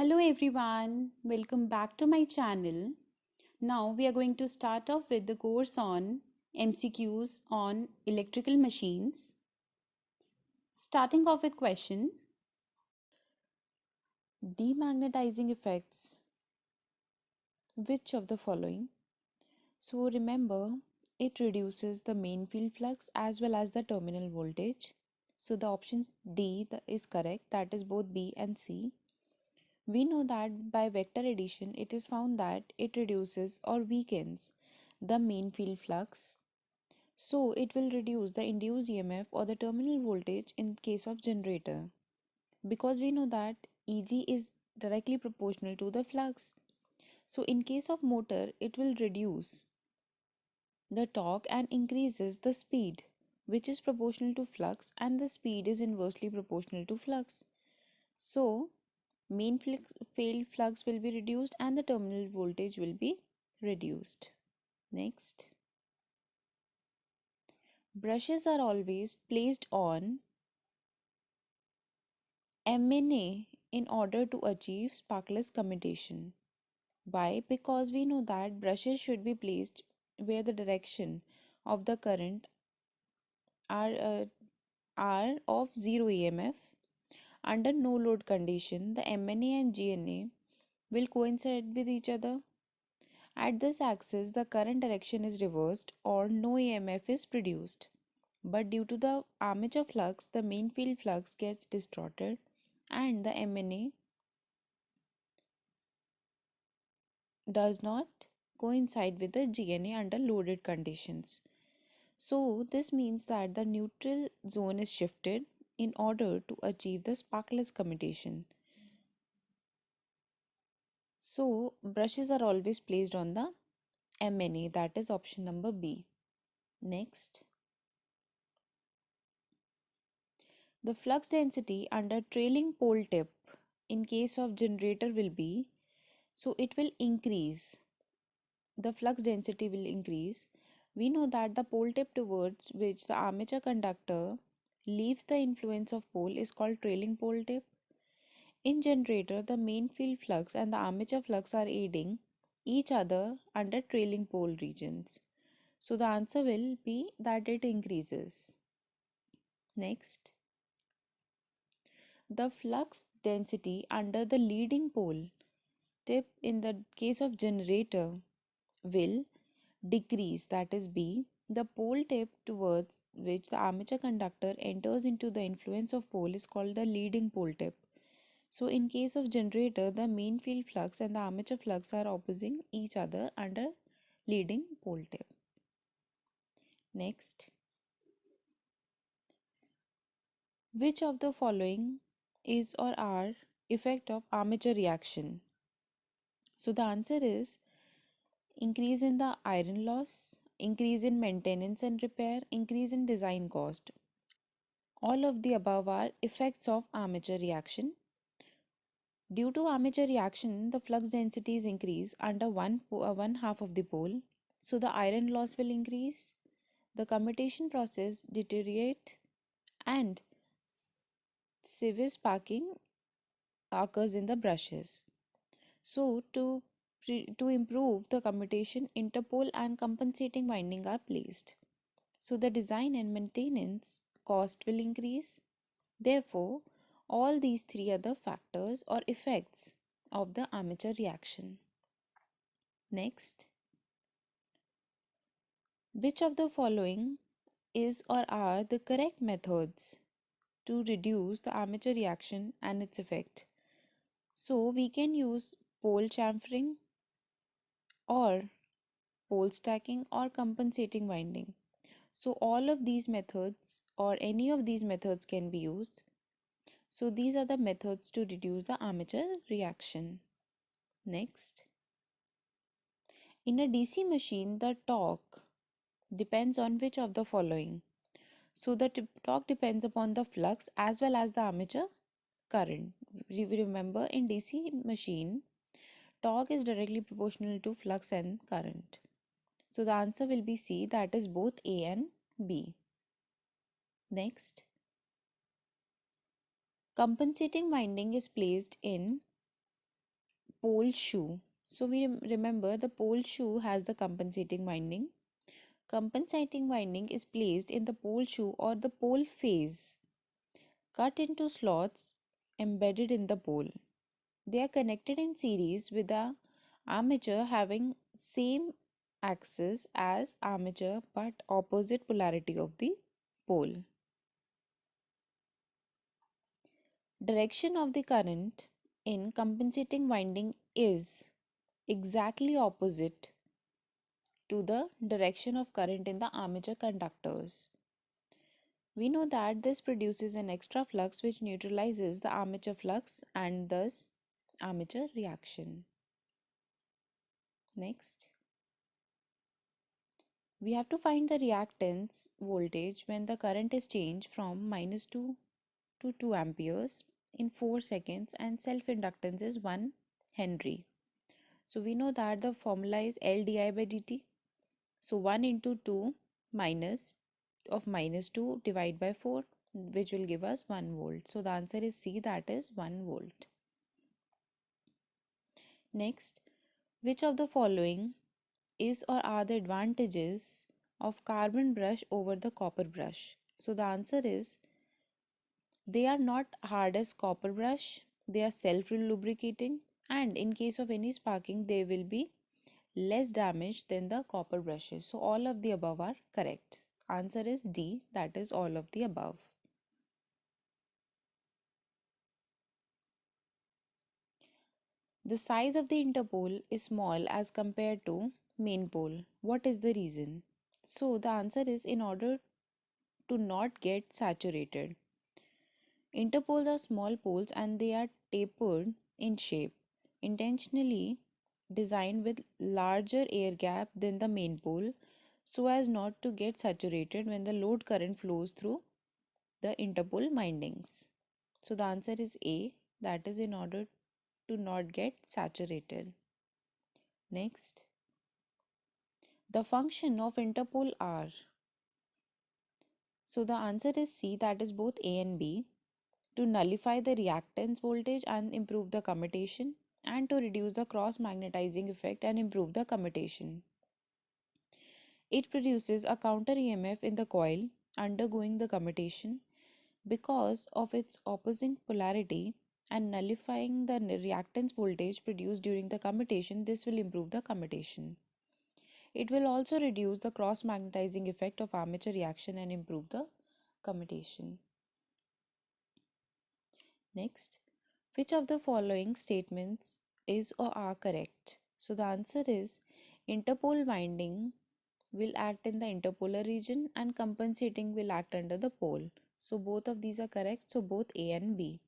Hello everyone, welcome back to my channel. Now we are going to start off with the course on MCQs on electrical machines. Starting off with question: demagnetizing effects. Which of the following? So remember, it reduces the main field flux as well as the terminal voltage. So the option D is correct, that is both B and C. We know that by vector addition, it is found that it reduces or weakens the main field flux. So it will reduce the induced EMF or the terminal voltage in case of generator. Because we know that Eg is directly proportional to the flux. So in case of motor, it will reduce the torque and increases the speed, which is proportional to flux, and the speed is inversely proportional to flux. So main field flux will be reduced and the terminal voltage will be reduced. Next, brushes are always placed on MNA in order to achieve sparkless commutation. Why? Because we know that brushes should be placed where the direction of the current are, uh, are of zero EMF. Under no load condition, the MNA and GNA will coincide with each other. At this axis, the current direction is reversed or no EMF is produced. But due to the armature flux, the main field flux gets distorted and the MNA does not coincide with the GNA under loaded conditions. So this means that the neutral zone is shifted in order to achieve the sparkless commutation. So brushes are always placed on the MNA, that is option number B. Next, the flux density under trailing pole tip in case of generator will be, so it will increase, the flux density will increase. We know that the pole tip towards which the armature conductor leaves the influence of pole is called trailing pole tip. In generator, the main field flux and the armature flux are aiding each other under trailing pole regions. So the answer will be that it increases. Next, the flux density under the leading pole tip in the case of generator will decrease, that is B. The pole tip towards which the armature conductor enters into the influence of pole is called the leading pole tip. So in case of generator, the main field flux and the armature flux are opposing each other under leading pole tip. Next, which of the following is or are effect of armature reaction? So the answer is increase in the iron loss, increase in maintenance and repair, increase in design cost. All of the above are effects of armature reaction. Due to armature reaction, the flux density is increased under one half of the pole, so the iron loss will increase, the commutation process deteriorate, and severe sparking occurs in the brushes. So to improve the commutation, interpole and compensating winding are placed. So the design and maintenance cost will increase. Therefore, all these three other factors or effects of the armature reaction. Next, which of the following is or are the correct methods to reduce the armature reaction and its effect? So we can use pole chamfering or pole stacking or compensating winding. So all of these methods or any of these methods can be used. So these are the methods to reduce the armature reaction. Next, in a DC machine, the torque depends on which of the following? So the torque depends upon the flux as well as the armature current. Remember, in DC machine, torque is directly proportional to flux and current. So the answer will be C, that is both A and B. Next, compensating winding is placed in pole shoe. So we remember the pole shoe has the compensating winding. Compensating winding is placed in the pole shoe or the pole phase, cut into slots embedded in the pole. They are connected in series with the armature having same axis as armature but opposite polarity of the pole. Direction of the current in compensating winding is exactly opposite to the direction of current in the armature conductors. We know that this produces an extra flux which neutralizes the armature flux and thus armature reaction. Next, we have to find the reactance voltage when the current is changed from -2 to 2 amperes in 4 seconds and self-inductance is 1 Henry. So we know that the formula is L di by dt. So 1 into 2 minus of -2 divided by 4, which will give us 1 volt. So the answer is C, that is 1 volt. Next, which of the following is or are the advantages of carbon brush over the copper brush? So the answer is they are not hard as copper brush, they are self-lubricating, and in case of any sparking they will be less damage than the copper brushes. So all of the above are correct. Answer is D, that is all of the above. The size of the interpole is small as compared to main pole. What is the reason? So the answer is in order to not get saturated. Interpoles are small poles and they are tapered in shape, intentionally designed with larger air gap than the main pole so as not to get saturated when the load current flows through the interpole windings. So the answer is A, that is in order to not get saturated. Next, the function of interpole are. So the answer is C, that is both A and B. To nullify the reactance voltage and improve the commutation, and to reduce the cross magnetizing effect and improve the commutation. It produces a counter EMF in the coil undergoing the commutation because of its opposing polarity, and nullifying the reactance voltage produced during the commutation. This will improve the commutation. It will also reduce the cross magnetizing effect of armature reaction and improve the commutation. Next, which of the following statements is or are correct? So the answer is interpole winding will act in the interpolar region and compensating will act under the pole. So both of these are correct. So both A and B.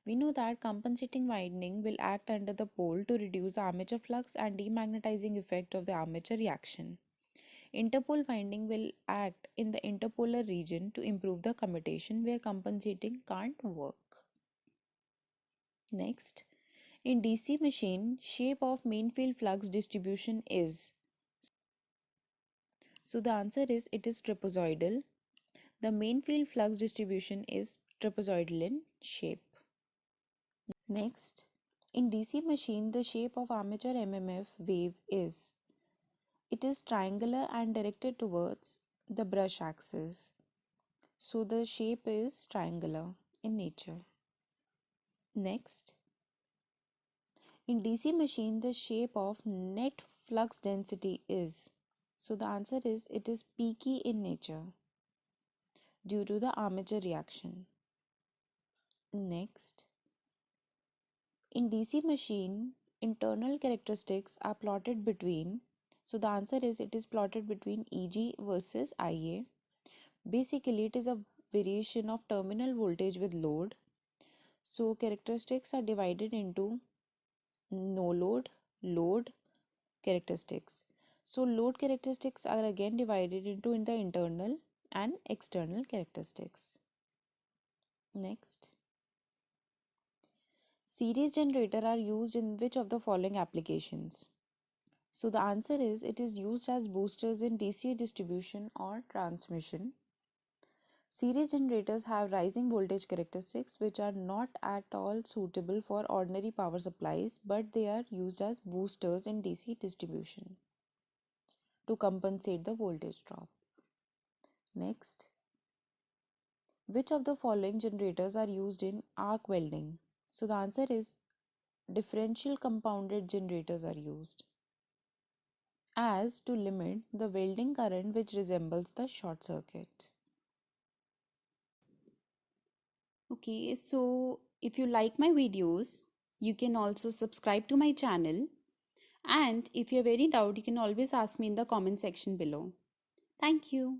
We know that compensating winding will act under the pole to reduce the armature flux and demagnetizing effect of the armature reaction. Interpole winding will act in the interpolar region to improve the commutation where compensating can't work. Next, in DC machine, shape of main field flux distribution is. So the answer is it is trapezoidal. The main field flux distribution is trapezoidal in shape. Next, in DC machine, the shape of armature MMF wave is. It is triangular and directed towards the brush axis. So the shape is triangular in nature. Next, in DC machine, the shape of net flux density is. So the answer is it is peaky in nature due to the armature reaction. Next, in DC machine, internal characteristics are plotted between. So the answer is it is plotted between EG versus IA. Basically, it is a variation of terminal voltage with load. So characteristics are divided into no load, load characteristics. So load characteristics are again divided into the internal and external characteristics. Next, series generator are used in which of the following applications? So the answer is it is used as boosters in DC distribution or transmission. Series generators have rising voltage characteristics which are not at all suitable for ordinary power supplies, but they are used as boosters in DC distribution to compensate the voltage drop. Next, which of the following generators are used in arc welding? So the answer is differential compounded generators are used as to limit the welding current which resembles the short circuit. Okay, so if you like my videos, you can also subscribe to my channel. And if you have any doubt, you can always ask me in the comment section below. Thank you.